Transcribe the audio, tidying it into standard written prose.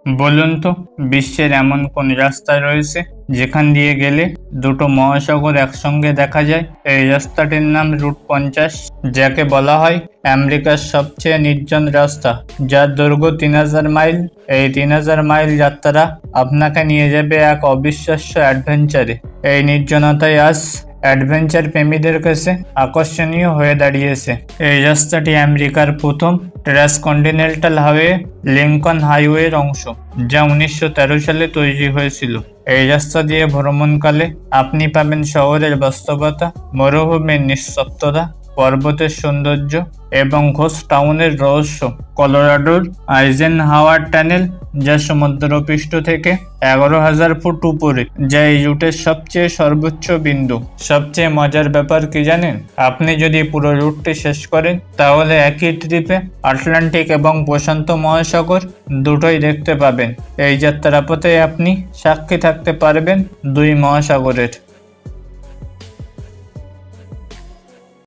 বলুন তো, বিশ্বের এমন কোন রাস্তা রয়েছে যেখান দিয়ে গেলে দুটো মহাসাগর একসঙ্গে দেখা যায়? এই রাস্তাটির নাম রুট 50, যাকে বলা হয় আমেরিকার সবচেয়ে নির্জন রাস্তা, যার দৈর্ঘ্য 3000 মাইল। এই 3000 মাইল যাত্রা আপনাকে নিয়ে যাবে এক অবিশ্বাস্য অ্যাডভেঞ্চারে। এই নির্জনতাই আজ অ্যাডভেঞ্চার প্রেমীদের কাছে আকর্ষণীয় হয়ে দাঁড়িয়েছে। এই রাস্তাটি আমেরিকার প্রথম ট্রান্সকন্টিনেন্টাল হাইওয়ে, লিঙ্কন হাইওয়ের অংশ, যা 1913 সালে তৈরি হয়েছিল। এই রাস্তা দিয়ে ভ্রমণকালে আপনি পাবেন শহরের বাস্তবতা, মরুভূমির নিস্তব্ধতা, পর্বতের সৌন্দর্য এবং ঘোস্ট টাউনের রহস্য। কলোরাডোর আইজেনহাওয়ার টানেল, যা সমুদ্রপৃষ্ঠ থেকে 11,000 ফুট উপরে, যা এই রুটের সবচেয়ে সর্বোচ্চ বিন্দু। সবচেয়ে মজার ব্যাপার কি জানেন? আপনি যদি পুরো রুটটি শেষ করেন, তাহলে একই ট্রিপে আটলান্টিক এবং প্রশান্ত মহাসাগর দুটোই দেখতে পাবেন। এই যাত্রাপথে আপনি সাক্ষী থাকতে পারবেন দুই মহাসাগরের।